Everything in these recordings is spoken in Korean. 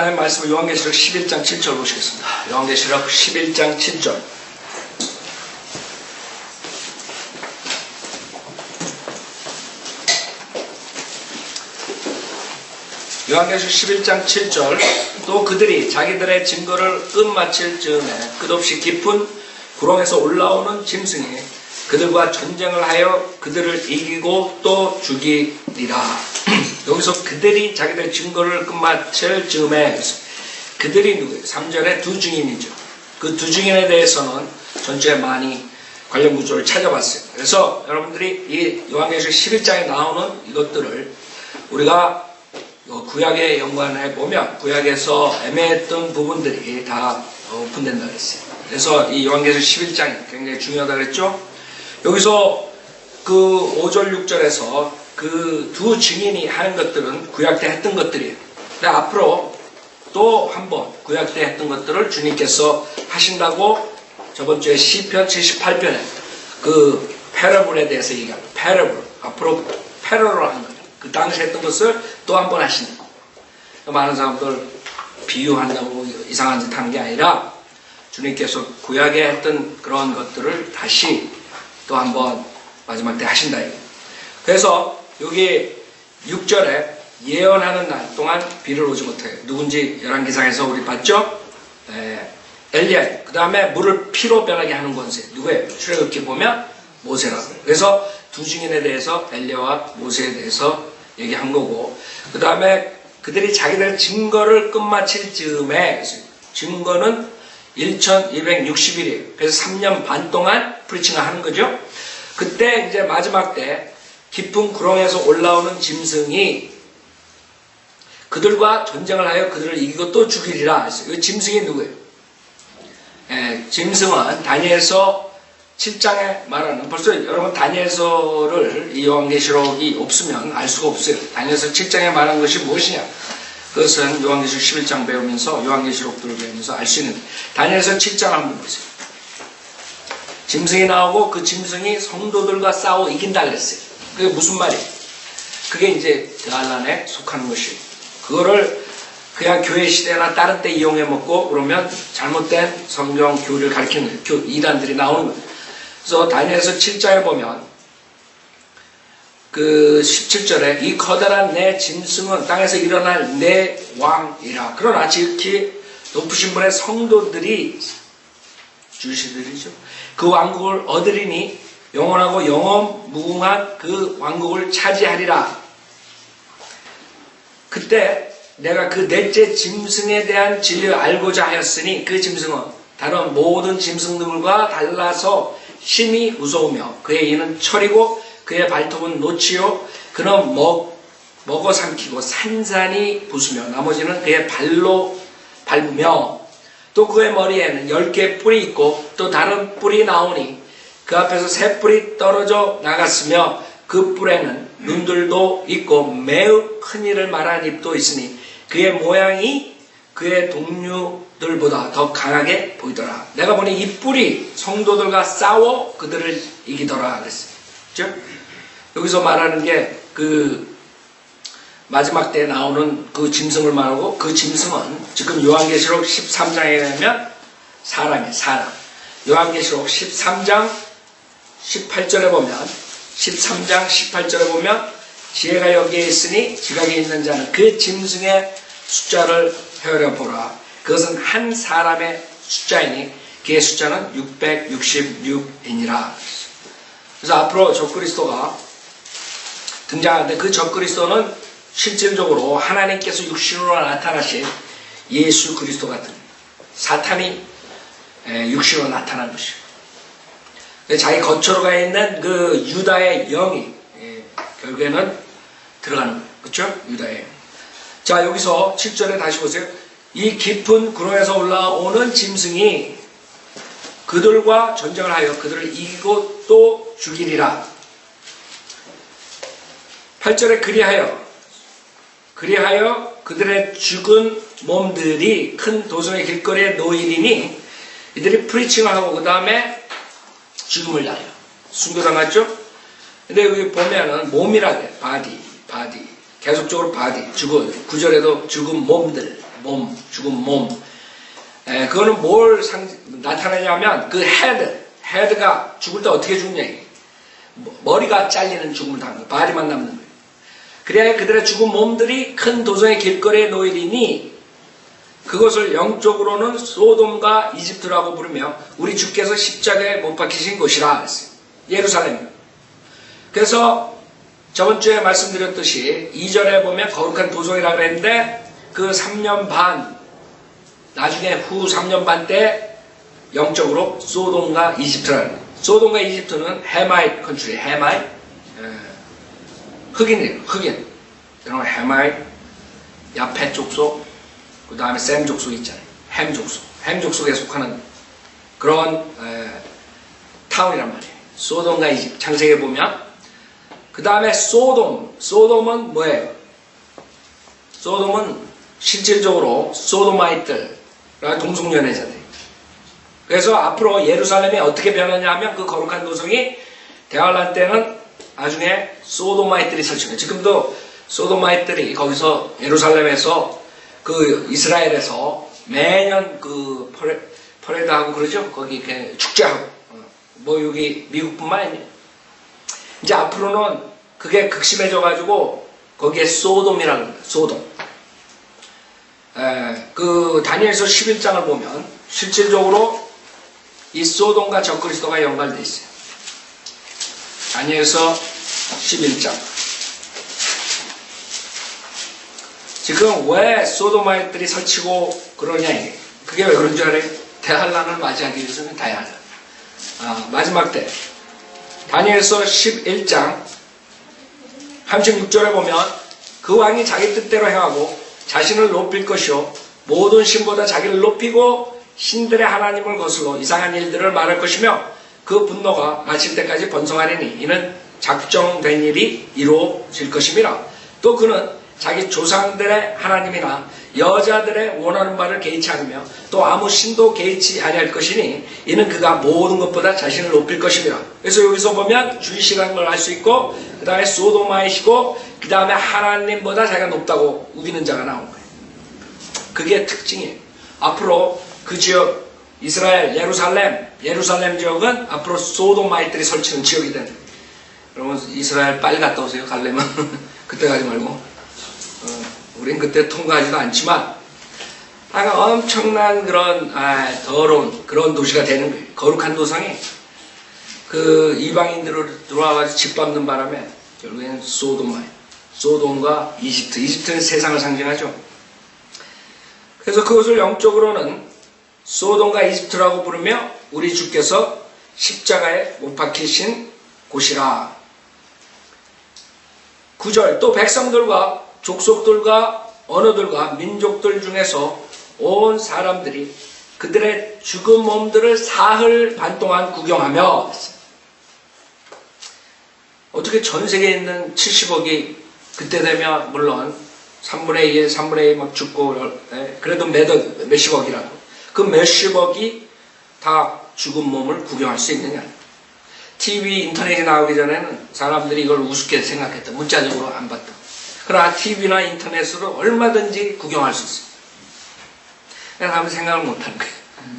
하나님 말씀을 요한계시록 11장 7절 보시겠습니다. 요한계시록 11장 7절. 요한계시록 11장 7절. 또 그들이 자기들의 증거를 끝마칠 즈음에 끝없이 깊은 구렁에서 올라오는 짐승이 그들과 전쟁을 하여 그들을 이기고 또 죽이리라. 여기서 그들이 자기들의 증거를 끝마칠 즈음에, 그들이 누구예요? 3절에 두 증인이죠. 그 두 증인에 대해서는 전체에 많이 관련 구조를 찾아봤어요. 그래서 여러분들이 이 요한계시록 11장에 나오는 이것들을 우리가 구약에 연관해 보면 구약에서 애매했던 부분들이 다 오픈된다 그랬어요. 그래서 이 요한계시록 11장이 굉장히 중요하다 그랬죠. 여기서 그 5절 6절에서 그 두 증인이 하는 것들은 구약 때 했던 것들이에요. 근데 앞으로 또 한 번 구약 때 했던 것들을 주님께서 하신다고 저번 주에 시편 78편에 그 패러블에 대해서 얘기합니다. 패러블. 앞으로 패러를 하는 거예요. 그 당시에 했던 것을 또 한 번 하신다. 많은 사람들 비유한다고 이상한 짓 하는 게 아니라 주님께서 구약에 했던 그런 것들을 다시 또 한 번 마지막 때 하신다. 그래서 여기 6절에 예언하는 날 동안 비를 오지 못해요. 누군지 열왕기상에서 우리 봤죠? 엘리야. 그 다음에 물을 피로 변하게 하는 권세. 누구예요? 출애굽기 보면 모세라고. 그래서 두 증인에 대해서 엘리야와 모세에 대해서 얘기한 거고, 그 다음에 그들이 자기들 증거를 끝마칠 즈음에, 증거는 1260일이에요. 그래서 3년 반 동안 프리칭을 하는 거죠. 그때 이제 마지막 때 깊은 구렁에서 올라오는 짐승이 그들과 전쟁을 하여 그들을 이기고 또 죽이리라 했어요. 이 짐승이 누구예요? 짐승은 다니엘서 7장에 말하는, 벌써 여러분 다니엘서를 이 요한계시록이 없으면 알 수가 없어요. 다니엘서 7장에 말한 것이 무엇이냐? 그것은 요한계시록 11장 배우면서 요한계시록들을 배우면서 알 수 있는, 다니엘서 7장 한번 보세요. 짐승이 나오고 그 짐승이 성도들과 싸워 이긴다 그랬어요. 그게 무슨 말이에요? 그게 이제 대환란에 속하는 것이에요. 그거를 그냥 교회 시대나 다른 때 이용해 먹고 그러면 잘못된 성경 교리를 가르치는 거예요. 이단들이 나오는 거예요. 그래서 다니엘서 7장에 보면 그 17절에 이 커다란 내 짐승은 땅에서 일어날 내 왕이라. 그러나 지극히 높으신 분의 성도들이, 주시들이죠, 그 왕국을 얻으리니 영원하고 영원 무궁한 그 왕국을 차지하리라. 그때 내가 그 넷째 짐승에 대한 진리를 알고자 하였으니 그 짐승은 다른 모든 짐승들과 달라서 심히 무서우며 그의 이는 철이고 그의 발톱은 노치요 그는 먹어 삼키고 산산이 부수며 나머지는 그의 발로 밟으며 또 그의 머리에는 10개의 뿔이 있고 또 다른 뿔이 나오니 그 앞에서 새 뿔이 떨어져 나갔으며 그 뿔에는 눈들도 있고 매우 큰 일을 말하는 입도 있으니 그의 모양이 그의 동료들보다 더 강하게 보이더라. 내가 보니 이 뿔이 성도들과 싸워 그들을 이기더라 그랬어요. 그렇죠? 여기서 말하는 게 그 마지막 때에 나오는 그 짐승을 말하고, 그 짐승은 지금 요한계시록 13장에 보면 사람이에요. 사람. 요한계시록 13장 18절에 보면, 13장 18절에 보면 지혜가 여기에 있으니 지각에 있는 자는 그 짐승의 숫자를 헤아려 보라. 그것은 한 사람의 숫자이니 그의 숫자는 666이니라. 그래서 앞으로 적그리스도가 등장하는데 그 적그리스도는 실질적으로 하나님께서 육신으로 나타나신 예수 그리스도 같은, 사탄이 육신으로 나타난 것이에요. 자기 거처로 가 있는 그 유다의 영이 결국에는 들어가는 거예요. 그렇죠? 유다의 영. 자, 여기서 7절에 다시 보세요. 이 깊은 구렁에서 올라오는 짐승이 그들과 전쟁을 하여 그들을 이기고 또 죽이리라. 8절에 그리하여 그들의 죽은 몸들이 큰 도성의 길거리에 놓이리니 이들이 프리칭을 하고 그 다음에 죽음을 당해요. 순교당하죠? 근데 여기 보면은 몸이라고 해요. 바디. 계속적으로 바디. 죽어요. 9절에도 죽은 몸들. 몸, 죽은 몸. 그거는 뭘 나타내냐면 그 헤드가 죽을 때 어떻게 죽냐. 머리가 잘리는 죽음을 당하는 거예요. 바디만 남는 거예요. 그래야 그들의 죽은 몸들이 큰 도성의 길거리에 놓이리니 그것을 영적으로는 소돔과 이집트라고 부르며 우리 주께서 십자가에 못 박히신 곳이라 했어요. 예루살렘. 그래서 저번 주에 말씀드렸듯이 2절에 보면 거룩한 도성이라고 그랬는데 그 3년 반 나중에 후 3년 반 때 영적으로 소돔과 이집트라는 거예요. 소돔과 이집트는 헤마이트 컨트리, 헤마이트 흑인이에요. 흑인. 그런 헤마이트, 야펫 족속, 그 다음에 셈 족속 있잖아요. 햄 족속. 햄 족속에 속하는 그런 타운이란 말이에요. 소돔과 이집트. 창세기에 보면 그 다음에 소돔은 뭐예요? 소돔은 실질적으로 소도마이트라는 동성연애자들. 그래서 앞으로 예루살렘이 어떻게 변하냐 하면 그 거룩한 도성이 대환란 때는 나중에 소도마이트들이 설치해요. 지금도 소도마이트들이 거기서 예루살렘에서 그 이스라엘에서 매년 그 퍼레이드하고 그러죠. 거기 이렇게 축제하고 뭐 여기 미국뿐만 아니에요. 이제 앞으로는 그게 극심해져 가지고 거기에 소돔이라는 거예요. 소돔. 그 다니엘서 11장을 보면 실질적으로 이 소돔과 적그리스도가 연관되어 있어요. 다니엘서 11장. 지금 왜 소도마이트들이 설치고 그러냐 이게. 그게 왜 그런 줄 알아요? 대환란을 맞이하기 위해서는 대환란. 마지막 때 다니엘서 11장 36절에 보면 그 왕이 자기 뜻대로 행하고 자신을 높일 것이요 모든 신보다 자기를 높이고 신들의 하나님을 거슬러 이상한 일들을 말할 것이며 그 분노가 마칠 때까지 번성하리니 이는 작정된 일이 이루어질 것임이라. 또 그는 자기 조상들의 하나님이나 여자들의 원하는 바를 개의치 않으며 또 아무 신도 개의치 아니할 것이니 이는 그가 모든 것보다 자신을 높일 것임이라. 그래서 여기서 보면 주이시라는 걸 알 수 있고 그 다음에 소도마이시고 그 다음에 하나님보다 자기가 높다고 우기는 자가 나온 거예요. 그게 특징이에요. 앞으로 그 지역 이스라엘 예루살렘 지역은 앞으로 소도마이트들이 설치는 지역이 되는 거예요. 여러분 이스라엘 빨리 갔다 오세요. 가려면 그때 가지 말고 우린 그때 통과하지도 않지만 엄청난 그런 더러운 그런 도시가 되는 거예요. 거룩한 도성이 그 이방인들을 들어와가지고 짓밟는 바람에 결국엔 소돔과 이집트는 세상을 상징하죠. 그래서 그것을 영적으로는 소돔과 이집트라고 부르며 우리 주께서 십자가에 못 박히신 곳이라. 9절 또 백성들과 족속들과 언어들과 민족들 중에서 온 사람들이 그들의 죽은 몸들을 사흘 반 동안 구경하며 어떻게 전 세계에 있는 70억이 그때 되면 물론 3분의 2에 3분의 2 막 죽고 그래도 몇십억이라도 그 몇십억이 다 죽은 몸을 구경할 수 있느냐. TV, 인터넷이 나오기 전에는 사람들이 이걸 우습게 생각했다. 문자적으로 안 봤다. 그러나 TV나 인터넷으로 얼마든지 구경할 수 있어요. 그냥 사람은 생각을 못하는 거예요.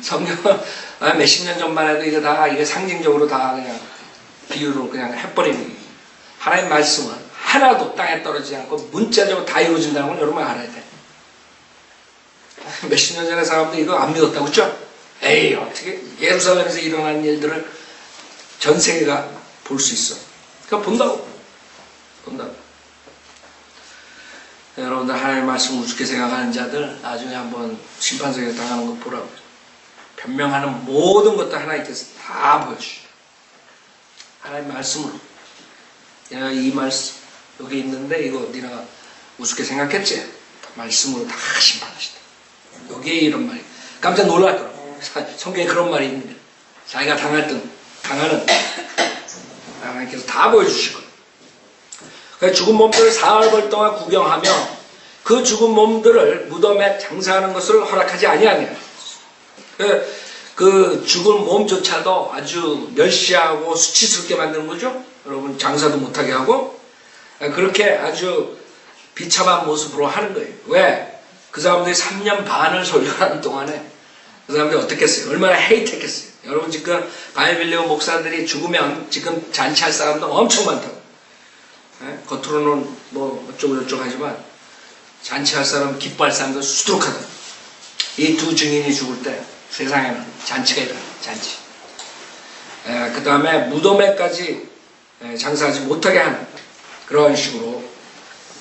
성경은 몇십 년 전만 해도 이게 상징적으로 다 그냥 비유로 그냥 해버리는 거예요. 하나님 말씀은 하나도 땅에 떨어지지 않고 문자적으로 다 이루어진다는 걸 여러분 알아야 돼. 몇십 년 전에 사람들이 이거 안 믿었다고 했죠? 에이, 어떻게 예루살렘에서 일어난 일들을 전 세계가 볼 수 있어. 그러니까 본다고. 여러분들 하나님의 말씀 우습게 생각하는 자들 나중에 한번 심판석에 당하는 거 보라고. 변명하는 모든 것도 하나님께서 다 보여주시죠. 하나님의 말씀으로. 내가 이 말씀 여기 있는데 이거 네가 우습게 생각했지? 말씀으로 다 심판하시다. 여기에 이런 말이 깜짝 놀랐더라고. 성경에 그런 말이 있는데 자기가 당하는 하나님께서 다 보여주실 거예요. 그래서 죽은 몸들을 사흘 동안 구경하며 그 죽은 몸들을 무덤에 장사하는 것을 허락하지 아니하냐. 그 죽은 몸조차도 아주 멸시하고 수치스럽게 만드는 거죠. 여러분 장사도 못하게 하고 그렇게 아주 비참한 모습으로 하는 거예요. 왜? 그 사람들이 3년 반을 설교하는 동안에 그 사람들이 어떻겠어요? 얼마나 헤이트했겠어요? 여러분 지금 바이빌리오 목사들이 죽으면 지금 잔치할 사람도 엄청 많다고. 예? 겉으로는 뭐 어쩌고저쩌고 하지만 잔치할 사람, 기뻐할 사람도 수두룩하다. 이 두 증인이 죽을 때 세상에는 잔치가 일어나요. 잔치. 그 다음에 무덤에까지 장사하지 못하게 하는 그런 식으로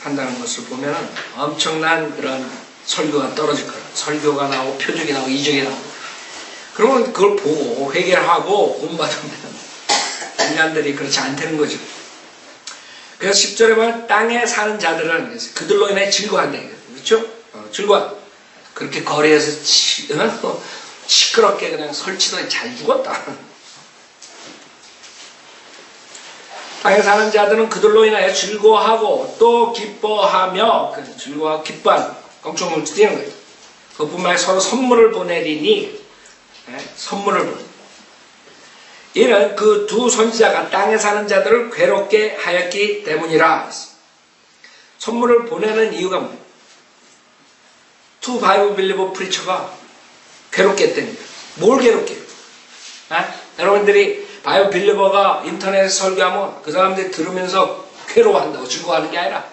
한다는 것을 보면 엄청난 그런 설교가 떨어질 거예요. 설교가 나오고 표적이 나오고 이적이 나오고. 그러면 그걸 보고 회개하고 구원받으면 인간들이 그렇지 않다는 거죠. 그래서 10절에 보면 땅에 사는 자들은 그들로 인해 즐거워한다. 그렇죠? 즐거워. 그렇게 거리에서 시끄럽게 그냥 설치더니 잘 죽었다. 땅에 사는 자들은 그들로 인하여 즐거워하고 또 기뻐하며 즐거워하고 기뻐하는 껑충 뛰는 거예요. 그뿐만 아니라 서로 선물을 보내리니 선물을 보내. 이는 그 두 선지자가 땅에 사는 자들을 괴롭게 하였기 때문이라. 선물을 보내는 이유가 뭐예요? 투 바이블 빌리버 프리처가 괴롭게 했다니까. 뭘 괴롭게 해요? 여러분들이 바이블 빌리버가 인터넷에 설교하면 그 사람들이 들으면서 괴로워한다고 즐거워하는 게 아니라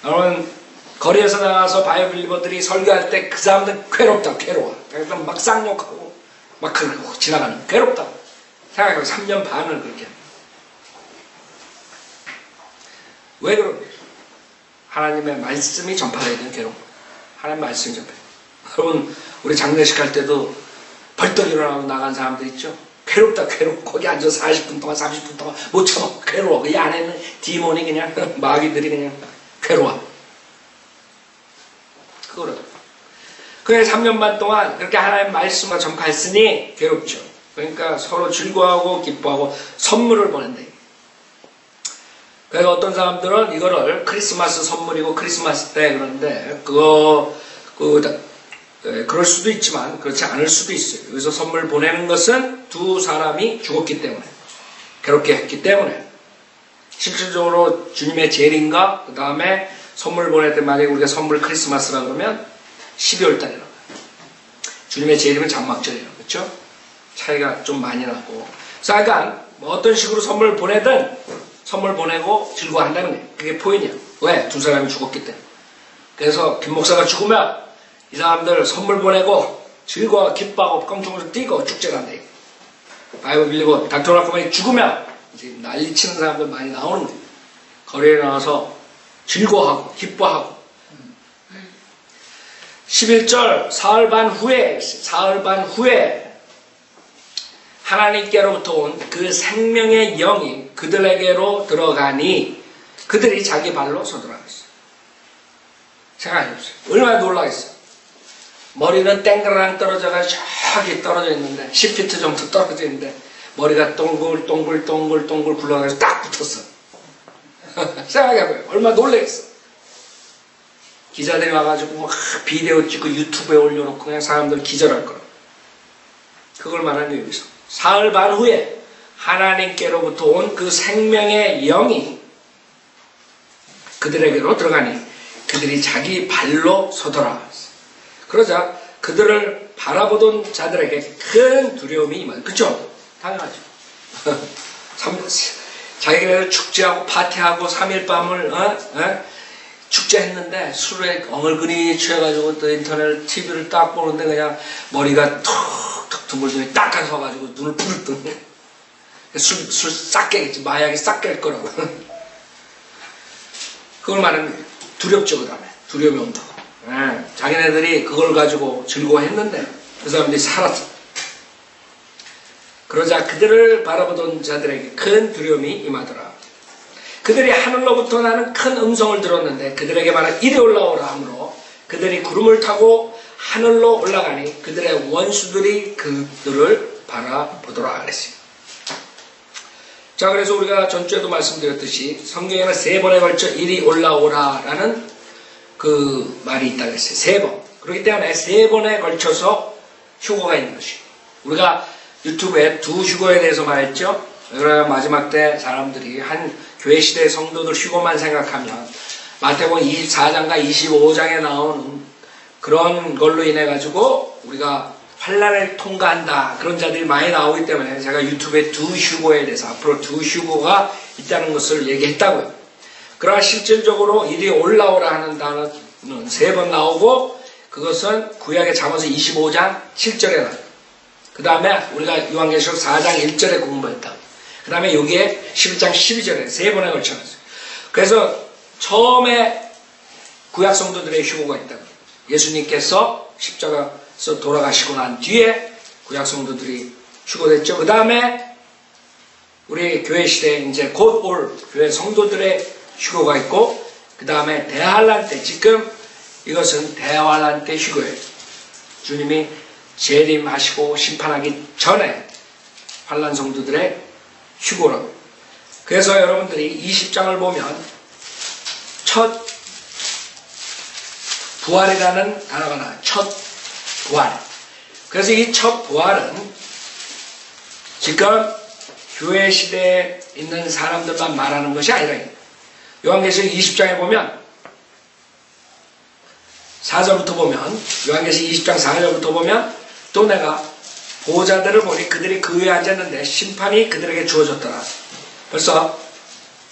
여러분 거리에서 나가서 바이블 빌리버들이 설교할 때 그 사람들 괴롭다 괴로워. 그래서 막 쌍욕하고 막 그러고 지나가는 괴롭다. 생각해보면 3년 반을 그렇게 합니다. 왜 그러냐? 하나님의 말씀이 전파돼야 되는 괴로움. 하나님의 말씀이 전파돼야 돼요. 여러분 우리 장례식 할 때도 벌떡 일어나고 나간 사람들 있죠? 괴롭다 괴롭고 거기 앉아서 40분 동안 30분 동안 못 참아 괴로워. 그 안에는 디몬이 그냥 마귀들이 그냥 괴로워. 그거를 그래 3년 반 동안 그렇게 하나님의 말씀을 전파했으니 괴롭죠. 그러니까 서로 즐거워하고 기뻐하고 선물을 보낸다. 그래서 어떤 사람들은 이거를 크리스마스 선물이고 크리스마스 때 그런데 그럴 수도 있지만 그렇지 않을 수도 있어요. 여기서 선물 보내는 것은 두 사람이 죽었기 때문에 괴롭게 했기 때문에 실질적으로 주님의 재림과 그 다음에 선물 보낼 때 만약에 우리가 선물 크리스마스라 그러면 12월 달이라고 주님의 재림은 장막절이라고 그렇죠? 차이가 좀 많이 나고 그래서 약간 뭐 어떤 식으로 선물 보내든 선물 보내고 즐거워한다는 거예요. 그게 포인트야. 왜? 두 사람이 죽었기 때문에. 그래서 김 목사가 죽으면 이 사람들 선물 보내고 즐거워 기뻐하고 껑충을 뛰고 축제를 한다. 바이블 빌리고 닥터라코만이 죽으면 이제 난리치는 사람들 많이 나오는 거예요. 거리에 나와서 즐거워하고 기뻐하고 11절 사흘 반 후에 하나님께로부터 온 그 생명의 영이 그들에게로 들어가니 그들이 자기 발로 서돌아갔어요. 생각해보세요. 얼마나 놀라겠어요. 머리는 땡그랑 떨어져가지고 저기 떨어져 있는데 10피트 정도 떨어져 있는데 머리가 동글동글 굴러가지고 딱 붙었어. 생각해봐요. 얼마나 놀라겠어. 기자들이 와가지고 막 비디오 찍고 유튜브에 올려놓고 그냥 사람들 기절할 거라. 그걸 말하는 여기서 사흘 반 후에 하나님께로부터 온 그 생명의 영이 그들에게로 들어가니 그들이 자기 발로 서더라. 그러자 그들을 바라보던 자들에게 큰 두려움이 임하니 그쵸? 당연하죠. 자기네들 축제하고 파티하고 3일 밤을 축제했는데 술에 엉얼근이 취해가지고 또 인터넷 TV를 딱 보는데 그냥 머리가 툭툭 둥글둥글 딱 가서가지고 눈을 부르더니 술 싹 깨겠지. 마약이 싹 깰 거라고. 그걸 말하는 거예요. 두렵죠. 그 다음에 두려움이 온다고. 자기네들이 그걸 가지고 즐거워했는데 그 사람들이 살았어. 그러자 그들을 바라보던 자들에게 큰 두려움이 임하더라. 그들이 하늘로부터 나는 큰 음성을 들었는데 그들에게 말한 이리 올라오라 하므로 그들이 구름을 타고 하늘로 올라가니 그들의 원수들이 그들을 바라보더라 그랬습니다. 자, 그래서 우리가 전주에도 말씀드렸듯이 성경에는 3번에 걸쳐 이리 올라오라 라는 그 말이 있다고 했어요. 3번. 그렇기 때문에 3번에 걸쳐서 휴거가 있는 것이에요. 우리가 유튜브에 두 휴거에 대해서 말했죠. 그러나 마지막 때 사람들이 한 교회 시대 성도들 휴거만 생각하면 마태복음 24장과 25장에 나오는 그런 걸로 인해 가지고 우리가 환난을 통과한다 그런 자들이 많이 나오기 때문에 제가 유튜브에 두 휴거에 대해서 앞으로 두 휴거가 있다는 것을 얘기했다고요. 그러나 실질적으로 이리 올라오라 하는 단어는 3번 나오고 그것은 구약의 잠언서 25장 7절에 나와요. 그 다음에 우리가 요한계시록 4장 1절에 공부했다. 그 다음에 여기에 11장 12절에 3번에 걸쳐 놨어요. 그래서 처음에 구약 성도들의 휴거가 있다고. 예수님께서 십자가에서 돌아가시고 난 뒤에 구약 성도들이 휴거됐죠. 그 다음에 우리 교회 시대에 이제 곧 올 교회 성도들의 휴거가 있고, 그 다음에 대환란 때, 지금 이것은 대환란 때 휴거예요. 주님이 재림하시고 심판하기 전에 환란 성도들의 휴거라고. 그래서 여러분들이 20장을 보면 첫 부활이라는 단어가 나와요. 첫 부활. 그래서 이 첫 부활은 지금 교회 시대에 있는 사람들만 말하는 것이 아니라 요한계시록 20장에 보면 4절부터 보면 요한계시록 20장 4절부터 보면 또 내가 보호자들을 보니 그들이 그 위에 앉았는데 심판이 그들에게 주어졌더라. 벌써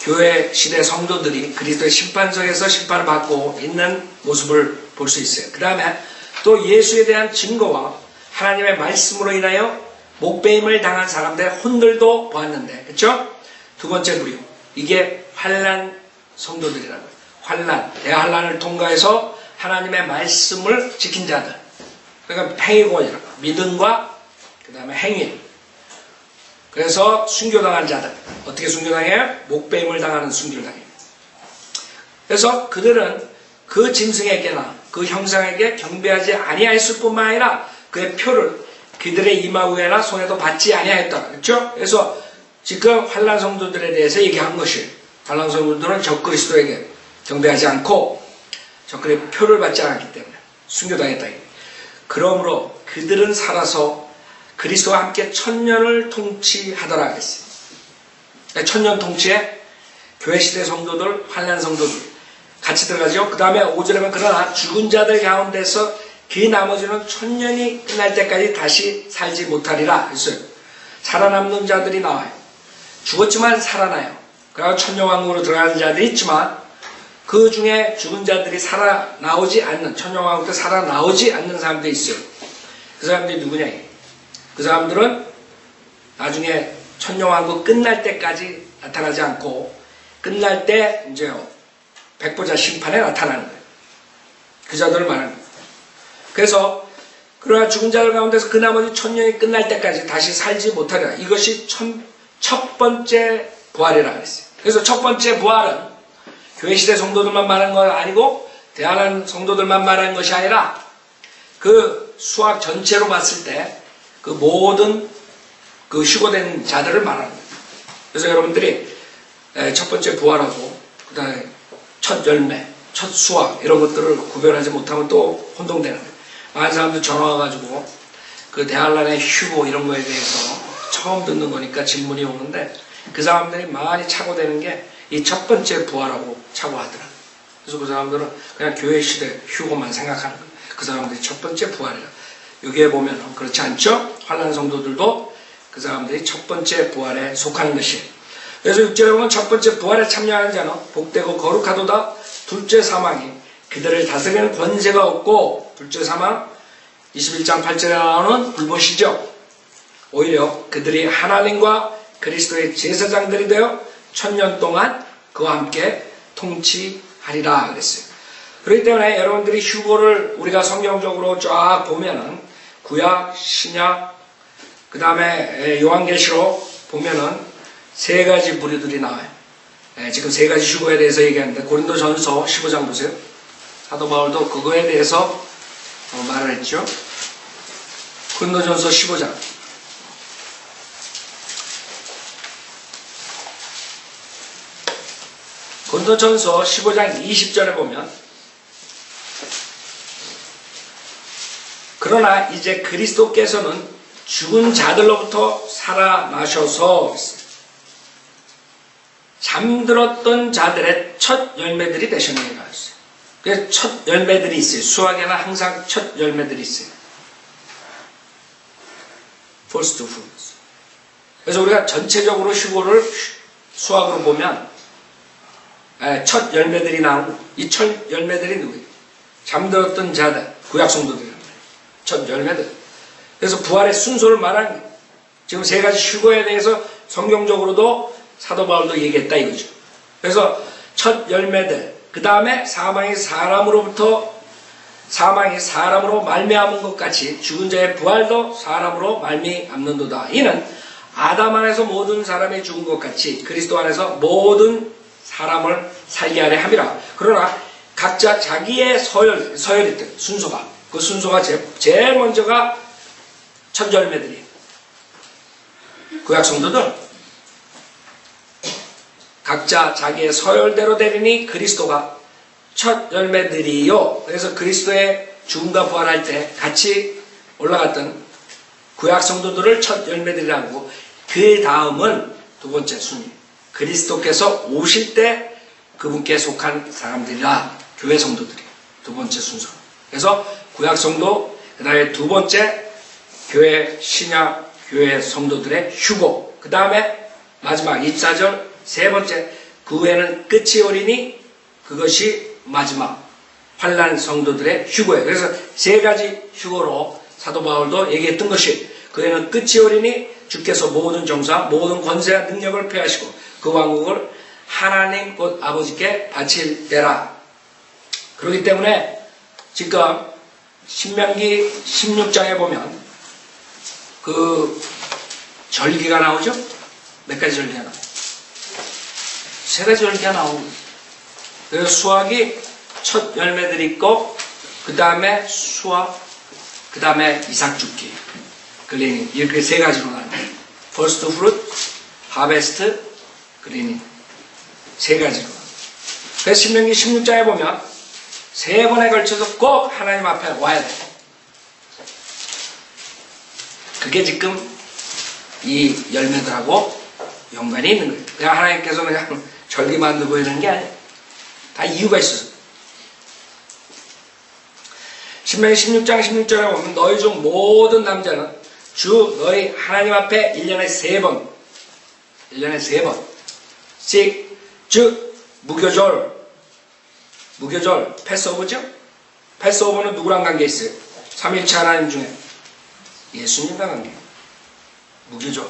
교회 시대 성도들이 그리스도의 심판석에서 심판을 받고 있는 모습을 볼 수 있어요. 그 다음에 또 예수에 대한 증거와 하나님의 말씀으로 인하여 목배임을 당한 사람들의 혼들도 보았는데, 그렇죠? 두 번째 부류, 이게 환난 성도들이라고요. 환난, 대환난을 통과해서 하나님의 말씀을 지킨 자들. 그러니까 행위권이라고. 믿음과 그 다음에 행위. 그래서 순교당한 자들. 어떻게 순교당해요? 목배임을 당하는 순교를 당해요. 그래서 그들은 그 짐승에게나 그 형상에게 경배하지 아니하였을 뿐만 아니라 그의 표를 그들의 이마 위에나 손에도 받지 아니하였다. 그렇죠? 그래서 지금 환난 성도들에 대해서 얘기한 것이, 환난 성도들은 적그리스도에게 경배하지 않고 적그리스도의 표를 받지 않았기 때문에 순교당했다. 그러므로 그들은 살아서 그리스도와 함께 천년을 통치하더라 했어요. 천년 통치에 교회 시대 성도들, 환난 성도들 같이 들어가죠. 그 다음에 5절에 보면 그러나 죽은 자들 가운데서 그 나머지는 천년이 끝날 때까지 다시 살지 못하리라 했어요. 살아남는 자들이 나와요. 죽었지만 살아나요. 그리고 천년왕국으로 들어가는 자들이 있지만 그 중에 죽은 자들이 살아나오지 않는, 천년왕국 때 살아나오지 않는 사람들이 있어요. 그 사람들이 누구냐? 그 사람들은 나중에 천년왕국 끝날 때까지 나타나지 않고 끝날 때 이제 백보자 심판에 나타나는 거예요. 그 자들을 말하는 거예요. 그래서 그러나 죽은 자들 가운데서 그 나머지 천년이 끝날 때까지 다시 살지 못하리라. 이것이 첫 번째 부활이라고 했어요. 그래서 첫 번째 부활은 교회 시대 성도들만 말하는 건 아니고 대환난 성도들만 말하는 것이 아니라 그 수학 전체로 봤을 때 그 모든 그 휴거된 자들을 말하는 거예요. 그래서 여러분들이 첫 번째 부활하고 그 다음에 첫 열매, 첫 수확 이런 것들을 구별하지 못하면 또 혼동되는 거예요. 많은 사람들 전화 와가지고 그 대환난의 휴거 이런 거에 대해서 처음 듣는 거니까 질문이 오는데 그 사람들이 많이 착오되는 게 이 첫 번째 부활하고 착오하더라. 그래서 그 사람들은 그냥 교회 시대 휴거만 생각하는 거예요. 그 사람들이 첫 번째 부활이라. 여기에 보면 그렇지 않죠? 환난 성도들도 그 사람들이 첫 번째 부활에 속하는 것이에요. 그래서 6절에 보면 첫 번째 부활에 참여하는 자는 복되고 거룩하도다. 둘째 사망이 그들을 다스리는 권세가 없고, 둘째 사망 21장 8절에 나오는 불못이죠. 오히려 그들이 하나님과 그리스도의 제사장들이 되어 천년 동안 그와 함께 통치하리라 그랬어요. 그렇기 때문에 여러분들이 휴거를 우리가 성경적으로 쫙 보면은 구약, 신약, 그 다음에 요한계시록 보면은 세 가지 부류들이 나와요. 지금 세 가지 휴거에 대해서 얘기하는데 고린도전서 15장 보세요. 사도 바울도 그거에 대해서 말을 했죠. 고린도전서 15장. 고린도전서 15장 20절에 보면 그러나 이제 그리스도께서는 죽은 자들로부터 살아나셔서 잠들었던 자들의 첫 열매들이 되셨느니라 했어요. 그래서 첫 열매들이 있어요. 수학에는 항상 첫 열매들이 있어요. First fruits. 그래서 우리가 전체적으로 휴거를 수학으로 보면 첫 열매들이 나오고 이 첫 열매들이 누구예요? 잠들었던 자들, 구약 성도들이란 말이에요. 첫 열매들. 그래서 부활의 순서를 말하는 거예요. 지금 세 가지 휴거에 대해서 성경적으로도 사도 바울도 얘기했다 이거죠. 그래서 첫 열매들, 그 다음에 사망이 사람으로 말미암은 것 같이 죽은 자의 부활도 사람으로 말미암는도다. 이는 아담 안에서 모든 사람이 죽은 것 같이 그리스도 안에서 모든 사람을 살게 하려 함이라. 그러나 각자 자기의 서열이 있다. 순서가. 그 순서가 제일 먼저가 첫 열매들이에요. 구약 성도들 각자 자기의 서열대로 되리니 그리스도가 첫 열매들이요. 그래서 그리스도의 죽음과 부활할 때 같이 올라갔던 구약 성도들을 첫 열매들이라고, 그 다음은 두 번째 순위, 그리스도께서 오실 때 그분께 속한 사람들이라, 교회 성도들이 두 번째 순서. 그래서 구약 성도, 그 다음에 두 번째 교회 신약 교회 성도들의 휴고, 그 다음에 마지막 24절 세 번째, 그 후에는 끝이 오리니 그것이 마지막 환난 성도들의 휴고예요. 그래서 세 가지 휴고로 사도 바울도 얘기했던 것이, 그 후에는 끝이 오리니 주께서 모든 정사 모든 권세와 능력을 폐하시고 그 왕국을 하나님 곧 아버지께 바칠 때라. 그렇기 때문에 지금 신명기 16장에 보면 그 절기가 나오죠? 몇 가지 절기가 나와요? 세 가지 절기가 나오고, 그래서 수학이 첫 열매들이 있고, 그 다음에 수학, 그 다음에 이삭 죽기, 글리닝, 이렇게 세 가지로 나눠요. First fruit, harvest, 글리닝, 세 가지로. 그래서 신명기 16장에 보면 세 번에 걸쳐서 꼭 하나님 앞에 와야 돼요. 그게 지금 이 열매들하고 연관이 있는 거예요. 그냥 하나님께서 그냥 절기 만들고 이러는 게 아니에요. 다 이유가 있어서. 신명기 16장 16절에 보면 너희 중 모든 남자는 주 너희 하나님 앞에 1년에 3번, 1년에 3번 즉 무교절, 패스오버죠? 패스오버는 누구랑 관계 있어요? 삼일체 하나님 중에 예수님과 관계. 무교절.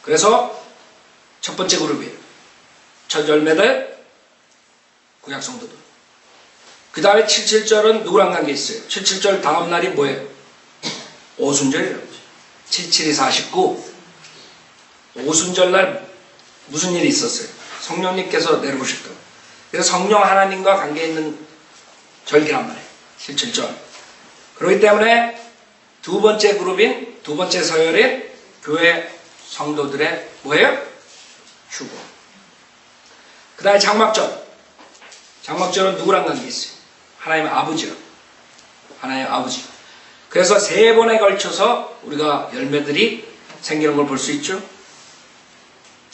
그래서 첫 번째 그룹이에요. 첫 열매들, 구약 성도들. 그 다음에 77절은 누구랑 관계 있어요? 77절 다음 날이 뭐예요? 오순절이라고. 77이 49. 오순절날 무슨 일이 있었어요? 성령님께서 내려오셨다고. 그래서 성령 하나님과 관계 있는 절기란 말이에요. 77절. 그렇기 때문에 두 번째 그룹인, 두 번째 서열인 교회 성도들의 뭐예요? 휴고. 그 다음에 장막절. 장막절은 누구랑 관계 있어요? 하나님 아버지요. 하나님 아버지. 그래서 세 번에 걸쳐서 우리가 열매들이 생기는 걸 볼 수 있죠.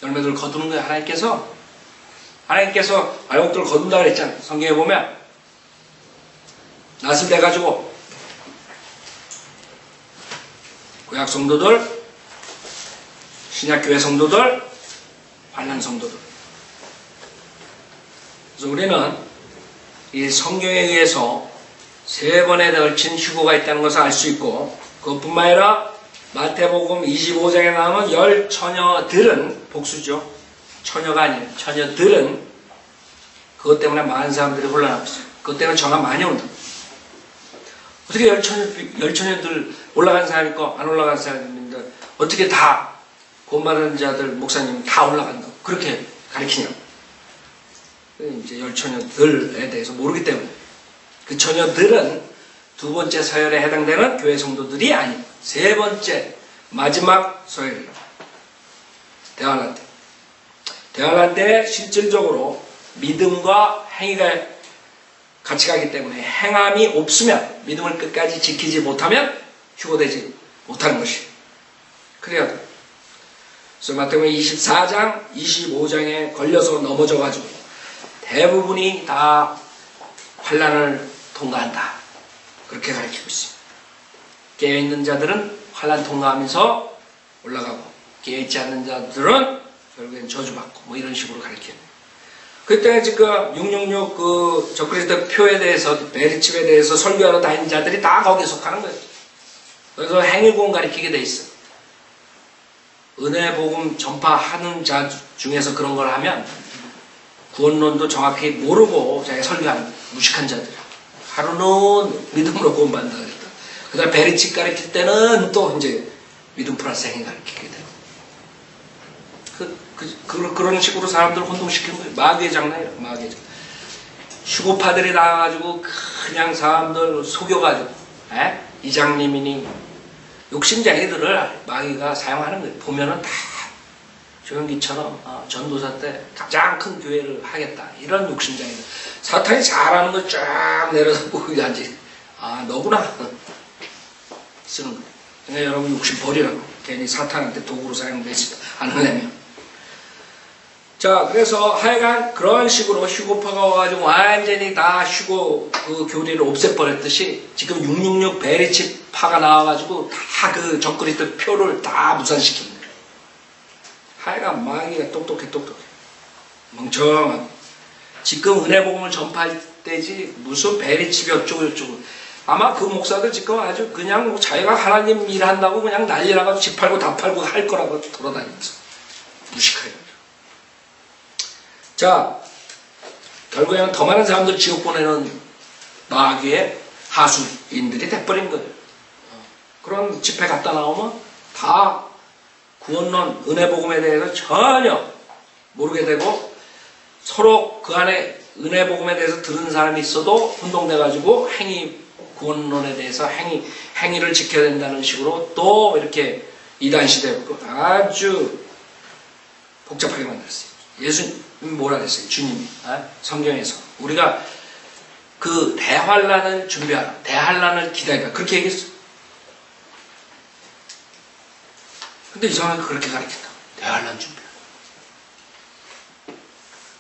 열매들을 거두는 거예요. 하나님께서 알곡들을 거둔다 그랬잖아요. 성경에 보면 낫을 내가지고 구약 성도들, 신약교회 성도들, 환난 성도들. 그래서 우리는 이 성경에 의해서 세 번에 걸친 휴고가 있다는 것을 알 수 있고, 그것뿐만 아니라 마태복음 25장에 나오는 10처녀들은, 복수죠. 처녀가 아니에요. 처녀들은 그것 때문에 많은 사람들이 혼란하고 있어요. 그것 때문에 전화 많이 온다. 어떻게 10처녀들 올라간 사람이 있고 안 올라간 사람이 있는데 어떻게 다 구원받은 자들, 목사님 다 올라간다고 그렇게 가르치냐고. 이제 10처녀들에 대해서 모르기 때문에. 그 처녀들은 두 번째 서열에 해당되는 교회 성도들이 아니고 세 번째 마지막 서열이에요. 대환란 때. 대환란 때 실질적으로 믿음과 행위가 같이 가기 때문에 행함이 없으면, 믿음을 끝까지 지키지 못하면 휴고되지 못하는 것이에요. 그래야 돼. 그래서 마태복음 24장, 25장에 걸려서 넘어져가지고 대부분이 다 환난을 통과한다. 그렇게 가르치고 있습니다. 깨어있는 자들은 환난 통과하면서 올라가고 깨어있지 않는 자들은 결국엔 저주받고 뭐 이런 식으로 가르치는. 그때 지금 666 그 적그리스도 표에 대해서 베리칩에 대해서 설교하러 다니는 자들이 다 거기에 속하는 거예요. 그래서 행위구원 가르치게 돼 있어. 은혜 복음 전파하는 자 중에서 그런 걸 하면 구원론도 정확히 모르고 자기가 설교하는 무식한 자들. 하루는 믿음으로 구원받는다 그랬다. 그 다음에 베리칩 가르칠 때는 또 이제 믿음 플러스 행위 가르치게 되고. 그런 식으로 사람들을 혼동시키는 거예요. 마귀의 장난이에요. 마귀의 장난. 휴고파들이 나와가지고 그냥 사람들 속여가지고 이장님이니 욕심쟁이들을 마귀가 사용하는 거예요. 보면은 다 조영기처럼 전도사 때 가장 큰 교회를 하겠다. 이런 욕심쟁이들. 사탄이 잘하는 거 쫙 내려서 보고 앉지. 너구나. 쓰는 거예요. 그러니까 여러분 욕심 버리라고. 괜히 사탄한테 도구로 사용되지 않으려면. 자, 그래서 하여간 그런 식으로 휴고파가 와가지고 완전히 다 휴고 그 교리를 없애버렸듯이 지금 666 베리칩 파가 나와가지고 다 그 적그리스도 표를 다 무산시킵니다. 하여간 마귀가 똑똑해. 멍청하고. 지금 은혜복음을 전파할 때지 무슨 베리칩이 어쩌고 아마 그 목사들 지금 아주 그냥 뭐 자기가 하나님 일한다고 그냥 난리 나가지고 집 팔고 다 팔고 할 거라고 돌아다니면서 무식하게. 자, 결국에는 더 많은 사람들 지옥 보내는 마귀의 하수인들이 돼버린 거예요. 그런 집회 갔다 나오면 다 구원론, 은혜복음에 대해서 전혀 모르게 되고 서로 그 안에 은혜복음에 대해서 들은 사람이 있어도 혼동돼가지고 구원론에 대해서 행위를 지켜야 된다는 식으로 또 이렇게 이단시대였고 아주 복잡하게 만들었어요. 예수님 뭐라 그랬어요? 주님이 성경에서 우리가 그 대환란을 준비하라, 대환란을 기다리라 그렇게 얘기했어요. 근데 이상하게 그렇게 가르쳤다. 대환란 준비하라.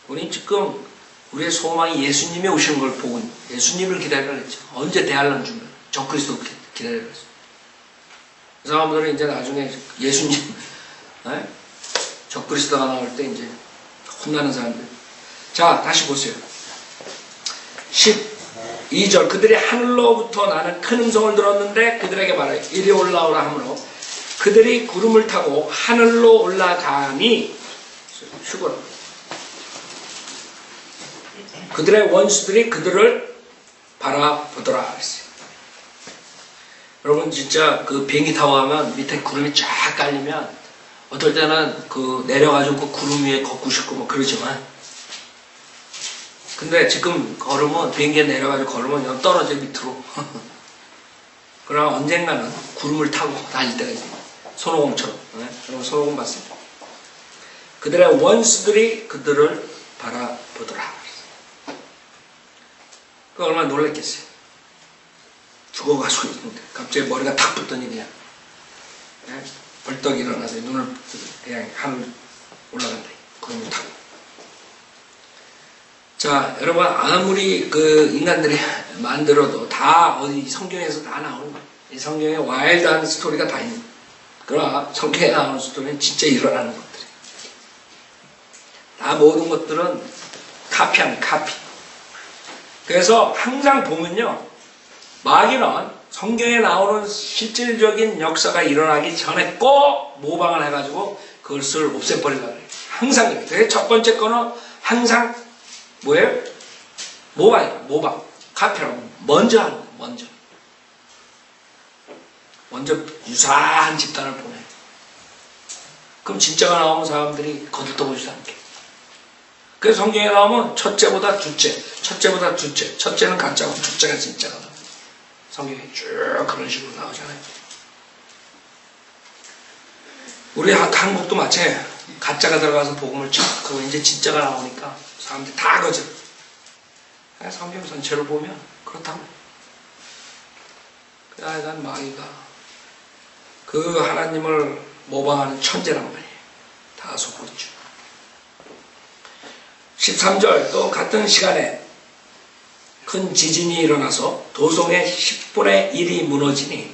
우리 지금 우리의 소망이 예수님이 오시는 걸 보고 예수님을 기다리라 그랬죠. 언제 대환란 준비하라. 적그리스도 기다리라 그랬어요. 그 사람들은 이제 나중에 예수님 적그리스도가 나올 때 이제 혼나는 사람들. 자, 다시 보세요. 12절. 그들이 하늘로부터 나는 큰 음성을 들었는데 그들에게 말하여 이리 올라오라 하므로 그들이 구름을 타고 하늘로 올라가니 휴거라. 그들의 원수들이 그들을 바라보더라 그랬어요. 여러분 진짜 그 비행기 타고 가면 밑에 구름이 쫙 깔리면 어떨 때는 그 내려가지고 그 구름 위에 걷고 싶고 뭐 그러지만 근데 지금 걸으면 비행기에 내려가지고 걸으면 그냥 떨어져 밑으로. 그러나 언젠가는 구름을 타고 다닐 때가 있어요. 손오공처럼. 여러분 손오공 봤습니다. 그들의 원수들이 그들을 바라보더라. 그 얼마나 놀랬겠어요. 죽어가지고 있는데 갑자기 머리가 탁 붙더니 그냥 벌떡 일어나서 눈을 그냥 하늘 올라간다. 구름을 타고. 자, 여러분 아무리 그 인간들이 만들어도 다 어디 성경에서 다 나오는 거예요. 이 성경에 와일드한 스토리가 다 있는 거예요. 그러나 성경에 나오는 스토리는 진짜 일어나는 것들이에요. 다 모든 것들은 카피하는 카피. 그래서 항상 보면요. 마귀는 성경에 나오는 실질적인 역사가 일어나기 전에 꼭 모방을 해가지고 그것을 없애버리려고 해요. 항상 그래요. 그래서 첫 번째 거는 항상 뭐예요? 모방이에요. 모방. 카피라고. 먼저 하는 거예요. 먼저 유사한 집단을 보내요. 그럼 진짜가 나오면 사람들이 거들떠보지도 않게. 그래서 성경에 나오면 첫째보다 둘째, 첫째보다 둘째. 첫째는 가짜고 둘째가 진짜가 나와요. 성경에 쭉 그런 식으로 나오잖아요. 우리 한국도 마찬가지예요. 가짜가 들어가서 복음을 쳐. 그리고 이제 진짜가 나오니까 사람들이 다 거절. 성경 전체를 보면 그렇다고. 하여간 마귀가 그 하나님을 모방하는 천재란 말이에요. 다 속고있죠. 13절 또 같은 시간에 큰 지진이 일어나서 도성의 10분의 1이 무너지니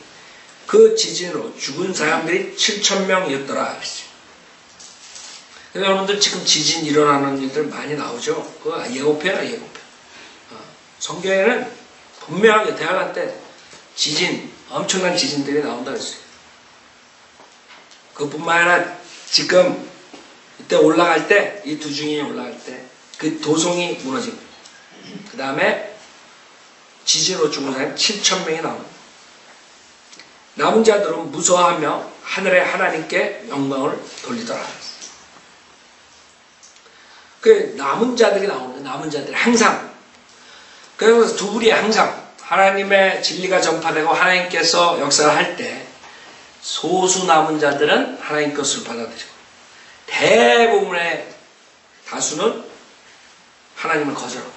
그 지진으로 죽은 사람들이 7,000명이었더라. 여러분들 지금 지진 일어나는 일들 많이 나오죠. 그거 예고편이야, 예고편. 성경에는 분명하게 대학원 때 지진, 엄청난 지진들이 나온다 그랬어요. 그뿐만 아니라 지금 이때 올라갈 때, 이 두 중이 올라갈 때 그 도성이 무너집니다. 그 다음에 지진으로 죽은 사람이 7,000명이 나옵니다. 남은 자들은 무서워하며 하늘의 하나님께 영광을 돌리더라. 그 남은 자들이 나오는데, 남은 자들이 항상, 그래서 두 부리 항상 하나님의 진리가 전파되고 하나님께서 역사를 할 때 소수 남은 자들은 하나님 것을 받아들이고 대부분의 다수는 하나님을 거절하고.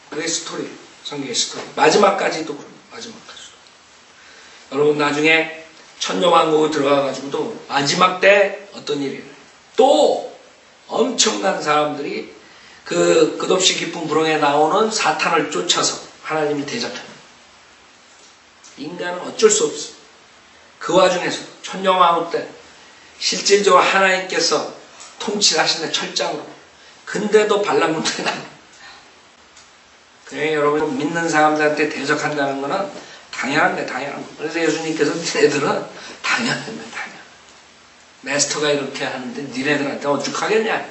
그게 스토리, 성경의 스토리. 마지막까지도 그럽니다. 마지막까지도. 여러분 나중에 천년왕국에 들어가가지고도 마지막 때 어떤 일이 일어나요? 또 엄청난 사람들이 그 끝없이 깊은 구렁에 나오는 사탄을 쫓아서 하나님이 대적합니다. 인간은 어쩔 수 없어. 그 와중에서 천년왕국 때 실질적으로 하나님께서 통치를 하시는 철장으로. 근데도 반란문들이 납니다. 그래 여러분 믿는 사람들한테 대적한다는 것은 당연한데 당연한 거. 그래서 예수님께서 니네들은 당연합니다. 당연. 마스터가 이렇게 하는데 니네들한테 어죽하겠냐.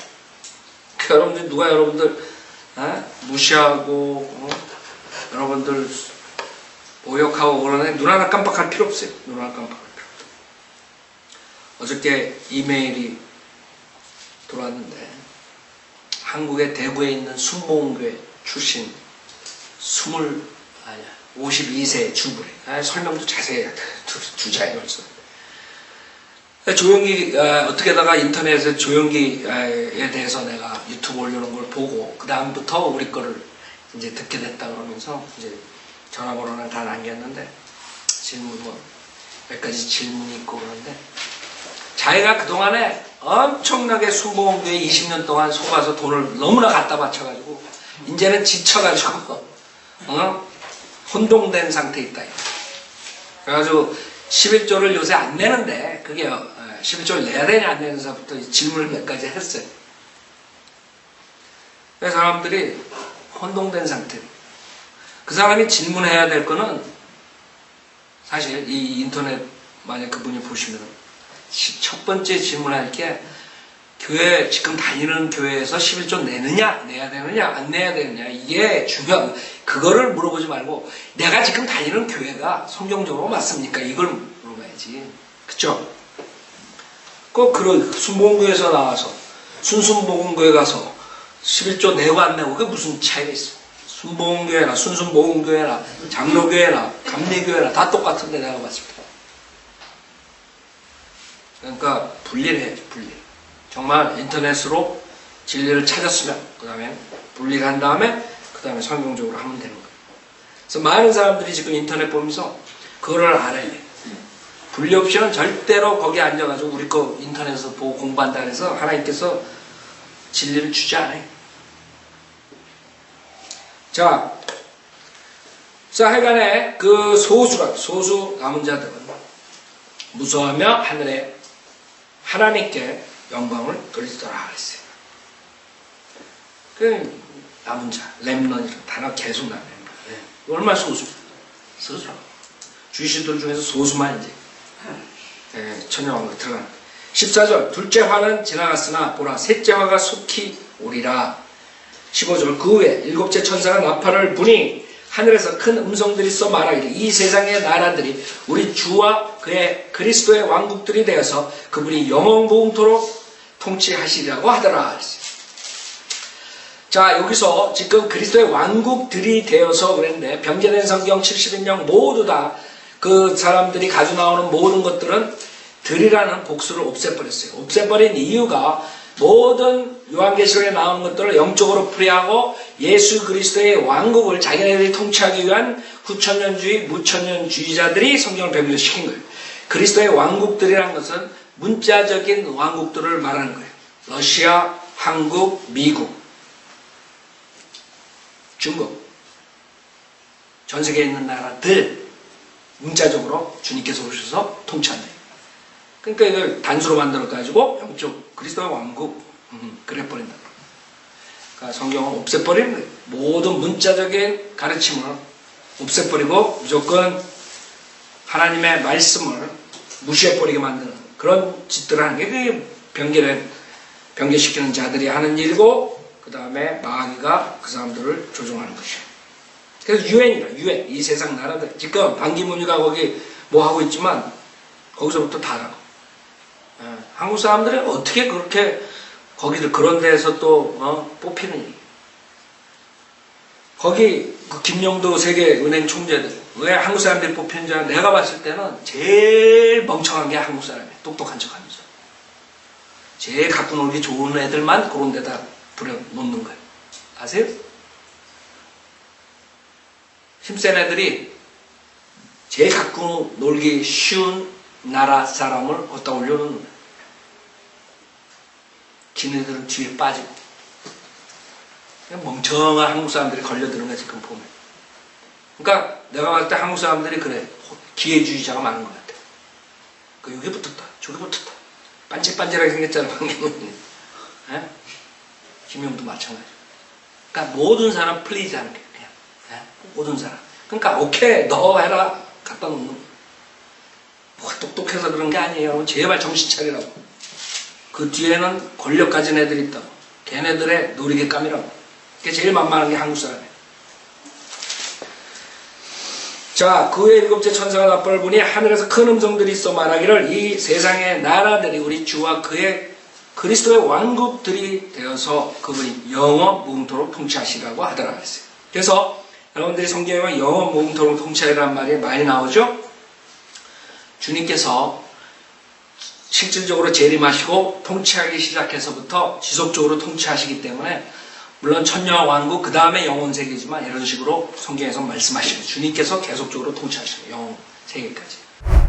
여러분들 누가 여러분들 무시하고 여러분들 모욕하고 그러는데 눈 하나 깜빡할 필요 없어요. 눈 하나 깜빡할 필요 없어요. 어저께 이메일이 들어왔는데 한국의 대구에 있는 순복음교회 출신 52세 주부래. 설명도 자세히 해야 돼. 두 자에 걸쳐. 조용기 어떻게다가 인터넷에 조용기에 대해서 내가 유튜브 올려놓은 걸 보고 그 다음부터 우리 거를 이제 듣게 됐다 그러면서 이제 전화번호는 다 남겼는데 질문 몇 가지 질문이 있고 그런데 자기가 그동안에 엄청나게 순복음교회 20년 동안 속아서 돈을 너무나 갖다 바쳐가지고 이제는 지쳐가지고 혼동된 상태에 있다. 그래가지고 11조를 요새 안 내는데 그게 11조를 내야 되냐 안 내는서부터 질문을 몇 가지 했어요. 그래서 사람들이 혼동된 상태. 그 사람이 질문해야 될 거는 사실 이 인터넷 만약 그분이 보시면 첫 번째 질문할 게 교회 지금 다니는 교회에서 11조 내느냐 내야 되느냐 안 내야 되느냐 이게 중요한 그거를 물어보지 말고 내가 지금 다니는 교회가 성경적으로 맞습니까? 이걸 물어봐야지. 그쵸? 꼭 그런 순복음교회에서 나와서 순순복음교회 가서 11조 내고 안 내고 그게 무슨 차이가 있어? 순복음교회나 순순복음교회나 장로교회나 감리교회나 다 똑같은데 내가 봤을 때. 그러니까 분리를 해야지. 분리. 정말 인터넷으로 진리를 찾았으면 그 다음에 분리를 한 다음에 그 다음에 성경적으로 하면 되는 거예요. 그래서 많은 사람들이 지금 인터넷 보면서 그거를 알아야 돼. 분리 없이는 절대로 거기 앉아가지고 우리 거 인터넷에서 보고 공부한다 해서 하나님께서 진리를 주지 않아요. 자, 하여간에 그 소수 남은 자들은 무서워하며 하늘에 하나님께 영광을 돌리더라 그랬어요. 그 남은 자, 렘넌이라는 단어 계속 나와요. 얼마나 소수? 주시들 중에서 소수만 이제 천년왕국에 들어간다. 14절 둘째 화는 지나갔으나 보라 셋째 화가 속히 오리라. 15절 그 후에 일곱째 천사가 나팔을 부니 하늘에서 큰 음성들이 써 말하기를 이 세상의 나라들이 우리 주와 그의 그리스도의 왕국들이 되어서 그분이 영원부흥토록 통치하시리라고 하더라. 자, 여기서 지금 그리스도의 왕국들이 되어서 그랬는데 병제된 성경 70인령 모두 다 그 사람들이 가지고 나오는 모든 것들은 들이라는 복수를 없애버렸어요. 없애버린 이유가 모든 요한계시록에 나오는 것들을 영적으로 풀이하고 예수 그리스도의 왕국을 자기네들이 통치하기 위한 후천년주의, 무천년주의자들이 성경을 변경시킨 거예요. 그리스도의 왕국들이라는 것은 문자적인 왕국들을 말하는 거예요. 러시아, 한국, 미국, 중국, 전 세계에 있는 나라들 문자적으로 주님께서 오셔서 통치한다. 그러니까 이걸 단수로 만들어가지고 영적 그리스도의 왕국 그래 버린다. 그러니까 성경은 없애버리는 거예요. 모든 문자적인 가르침을 없애버리고 무조건 하나님의 말씀을 무시해버리게 만드는 그런 짓들을 하는 게 그게 변개시키는 자들이 하는 일이고 그 다음에 마귀가 그 사람들을 조종하는 것이에요. 그래서 유엔이다. 유엔. 이 세상 나라들. 지금 반기문이가 거기 뭐 하고 있지만 거기서부터 다 나고. 한국 사람들이 어떻게 그렇게 거기를 그런 데에서 또 뽑히느니. 거기 그 김영도 세계은행 총재들 왜 한국 사람들이 뽑히는지 내가 봤을 때는 제일 멍청한 게 한국 사람이에요. 똑똑한 척하면서. 제일 갖고 놀기 좋은 애들만 그런 데다 놓는 거예요. 아세요? 힘센 애들이 제일 갖고 놀기 쉬운 나라 사람을 갖다 올려놓는 거예요. 지네들은 뒤에 빠지고. 그냥 멍청한 한국 사람들이 걸려드는 거야, 지금 보면. 그러니까 내가 봤을 때 한국 사람들이 그래. 기회주의자가 많은 것 같아. 그 여기 붙었다, 저기 붙었다. 반질반질하게 생겼잖아, 방금은. 김영도 마찬가지. 그러니까 모든 사람 플리즈 하는 거야, 그냥. 모든 사람. 그러니까 오케이, 너 해라. 갖다 놓는 거야. 뭐가 똑똑해서 그런 게 아니에요. 제발 정신 차리라고. 그 뒤에는 권력 가진 애들이 있다고. 걔네들의 놀이개감이라고. 그게 제일 만만한 게 한국 사람이에요. 자, 그 후에 일곱째 천사가 나팔을 부니 하늘에서 큰 음성들이 있어 말하기를 이 세상의 나라들이 우리 주와 그의 그리스도의 왕국들이 되어서 그분이 영원 무궁토록 통치하시라고 하더라 그랬어요. 그래서 여러분들이 성경에 보면 영원 무궁토록 통치하리라는 말이 많이 나오죠. 주님께서 실질적으로 재림하시고 통치하기 시작해서부터 지속적으로 통치하시기 때문에 물론 천년왕국 그 다음에 영원세계지만 이런 식으로 성경에서 말씀하시고 주님께서 계속적으로 통치하시고 영원세계까지.